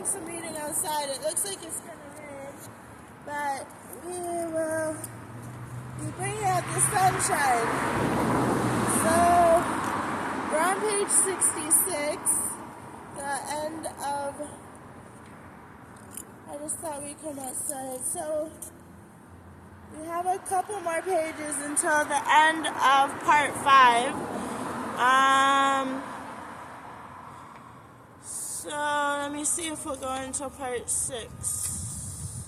folks are meeting outside. It looks like it's going to rain, but we will be bringing out the sunshine. So, we're on page 66, the end of, I just thought we'd come outside. So, we have a couple more pages until the end of part 5. So let me see if we'll go into part 6.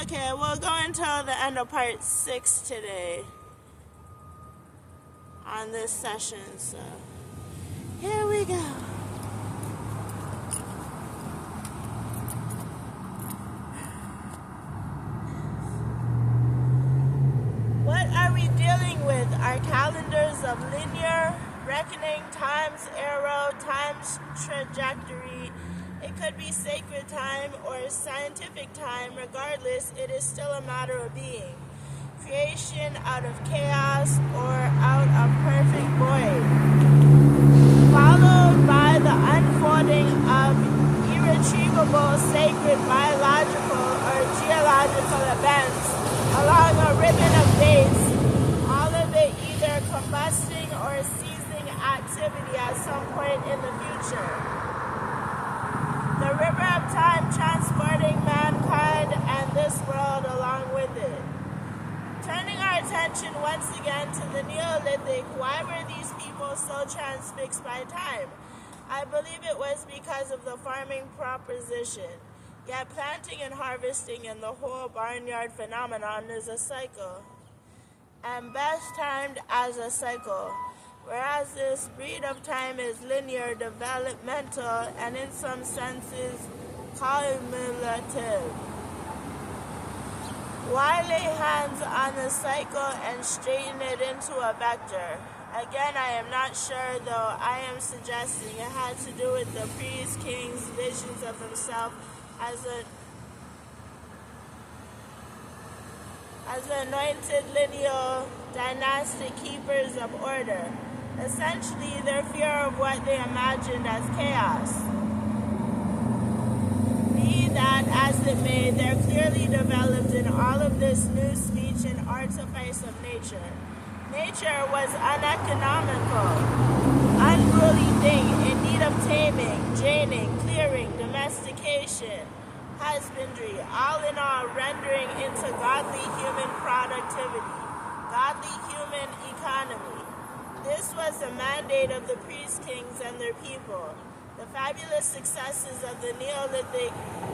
Okay, we'll go until the end of part 6 today on this session. So here we go. What are we dealing with? Our calendars of linear reckoning, times arrow, times trajectory. It could be sacred time or scientific time. Regardless, it is still a matter of being. Creation out of chaos or out of perfect void. Followed by the unfolding of irretrievable sacred biological or geological events along a ribbon of days, all of it either combusting or ceasing activity at some point in the future. The river of time transporting mankind and this world along with it. Turning our attention once again to the Neolithic, why were these people so transfixed by time? I believe it was because of the farming proposition. Yet planting and harvesting and the whole barnyard phenomenon is a cycle, and best timed as a cycle. Whereas this breed of time is linear, developmental, and in some senses cumulative. Why lay hands on the cycle and straighten it into a vector? Again, I am not sure, though I am suggesting it had to do with the priest king's visions of himself as anointed lineal dynastic keepers of order. Essentially, their fear of what they imagined as chaos. Be that as it may, they're clearly developed in all of this new speech and artifice of nature. Nature was uneconomical, unruly thing in need of taming, draining, clearing, domestication, husbandry, all in all rendering into godly human productivity, godly human economy. This was the mandate of the priest kings and their people. The fabulous successes of the Neolithic,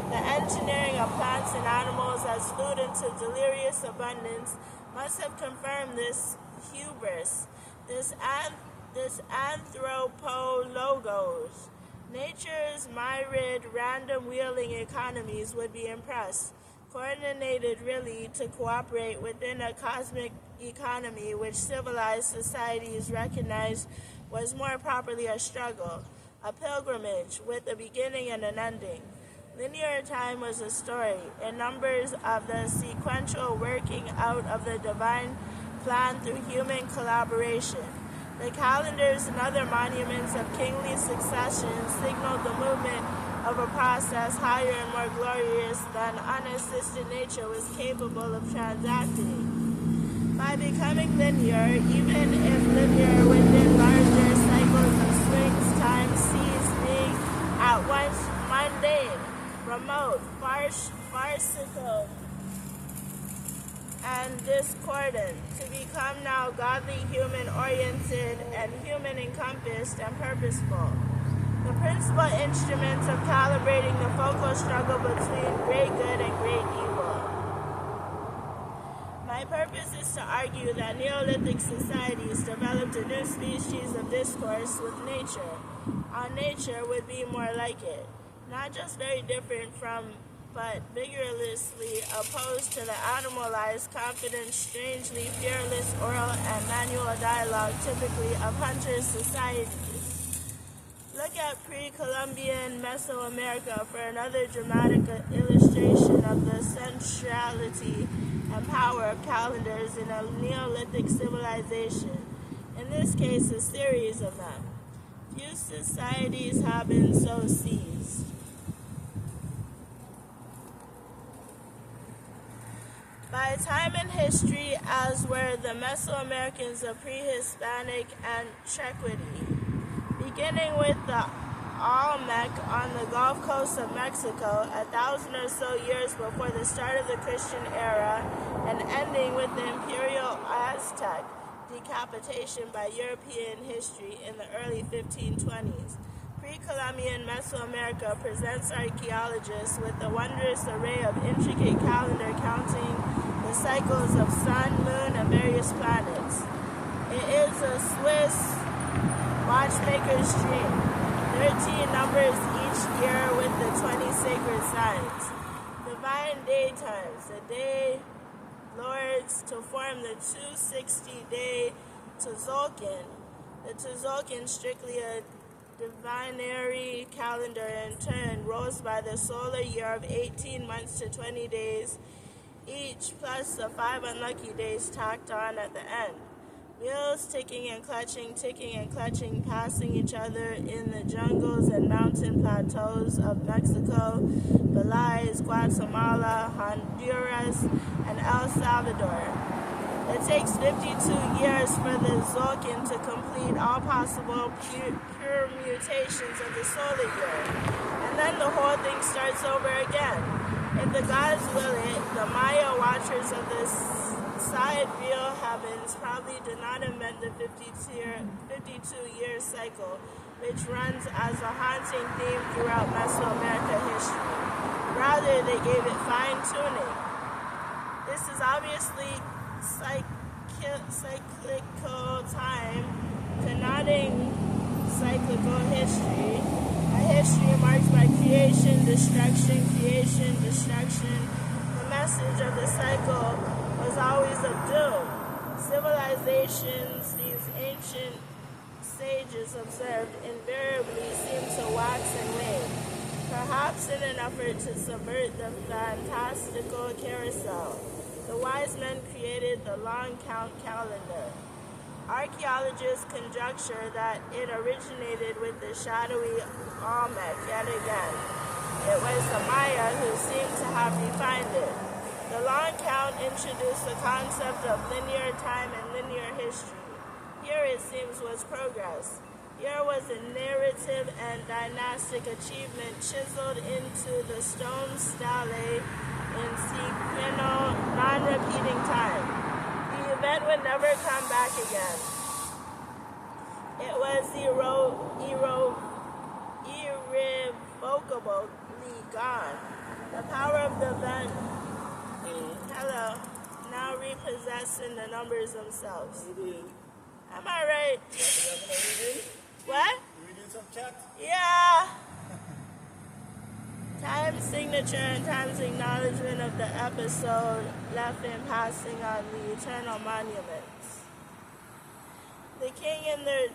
the engineering of plants and animals as food into delirious abundance, must have confirmed this hubris, this anthropologos. Nature's myriad, random wheeling economies would be impressed, coordinated really to cooperate within a cosmic economy which civilized societies recognized was more properly a struggle, a pilgrimage with a beginning and an ending. Linear time was a story in numbers of the sequential working out of the divine plan through human collaboration. The calendars and other monuments of kingly succession signaled the movement of a process higher and more glorious than unassisted nature was capable of transacting. By becoming linear, even if linear within larger cycles of swings, time ceased being at once mundane, remote, farcical, and discordant, to become now godly, human-oriented, and human-encompassed and purposeful. The principal instruments of calibrating the focal struggle between great good and great evil. My purpose is to argue that Neolithic societies developed a new species of discourse with nature. On nature would be more like it, not just very different from, but vigorously opposed to the animalized, confident, strangely fearless oral and manual dialogue typically of hunter societies. Look at pre-Columbian Mesoamerica for another dramatic illustration of the centrality and power of calendars in a Neolithic civilization, in this case a series of them. Few societies have been so seized. by time and history as were the Mesoamericans of pre-Hispanic antiquity, beginning with the Olmec on the Gulf Coast of Mexico 1,000 or so years before the start of the Christian era, and ending with the imperial Aztec decapitation by European history in the early 1520s. Pre-Columbian Mesoamerica presents archaeologists with a wondrous array of intricate calendar counting the cycles of sun, moon, and various planets. It is a Swiss watchmaker's dream. 13 numbers each year with the 20 sacred signs. Divine daytimes, the day lords to form the 260-day Tzolk'in. The Tzolk'in, strictly a divinary calendar, in turn rolls by the solar year of 18 months to 20 days each, plus the 5 unlucky days tacked on at the end. Wheels ticking and clutching, passing each other in the jungles and mountain plateaus of Mexico, Belize, Guatemala, Honduras, and El Salvador. It takes 52 years for the Tzolk'in to complete all possible permutations of the solar year, and then the whole thing starts over again. If the gods will it, the Maya watchers of the sidereal heavens probably did not invent the 52-year cycle, which runs as a haunting theme throughout Mesoamerica history. Rather, they gave it fine-tuning. This is obviously cyclical time, connoting cyclical history, a history marked by creation, destruction. The message of the cycle was always of doom. Civilizations, these ancient sages observed, invariably seem to wax and wane, perhaps in an effort to subvert the fantastical carousel. The wise men created the long count calendar. Archaeologists conjecture that it originated with the shadowy Olmec yet again. It was the Maya who seemed to have refined it. The long count introduced the concept of linear time and linear history. Here, it seems, was progress. Here was a narrative and dynastic achievement chiseled into the stone stele in sequential, non-repeating time. The event would never come back again. It was irrevocably gone. The power of the event, now repossessed in the numbers themselves. Am I right? What? You reading some chat? Yeah. Time's signature and time's acknowledgement of the episode left in passing on the eternal monuments. The king and their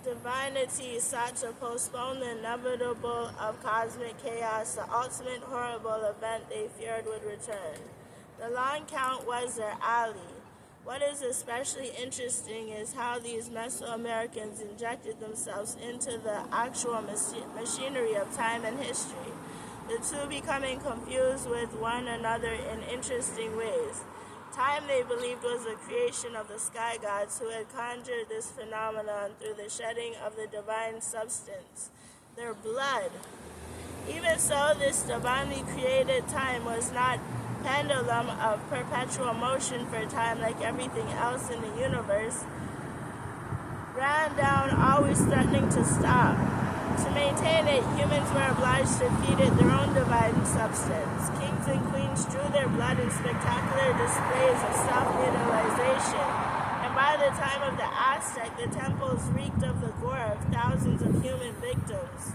divinity sought to postpone the inevitable of cosmic chaos, the ultimate horrible event they feared would return. The long count was their ally. What is especially interesting is how these Mesoamericans injected themselves into the actual machinery of time and history, the two becoming confused with one another in interesting ways. Time, they believed, was a creation of the sky gods who had conjured this phenomenon through the shedding of the divine substance, their blood. Even so, this divinely created time was not pendulum of perpetual motion for time like everything else in the universe, ran down, always threatening to stop. To maintain it, humans were obliged to feed it their own divine substance. Kings and queens drew their blood in spectacular displays of self-mutilation, and by the time of the Aztec, the temples reeked of the gore of thousands of human victims,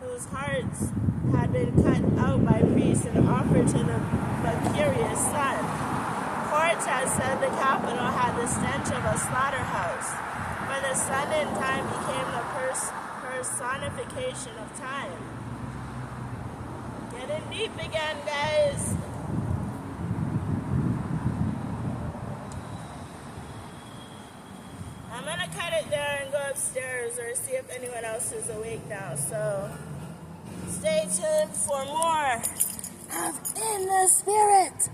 whose hearts had been cut out by priests and offered to the mercurious sun. Cortez said the capital had the stench of a slaughterhouse, for the sun in time became the personification of time. Getting deep again, guys. I'm gonna cut it there and go upstairs or see if anyone else is awake now, so stay tuned for more of In the Spirit.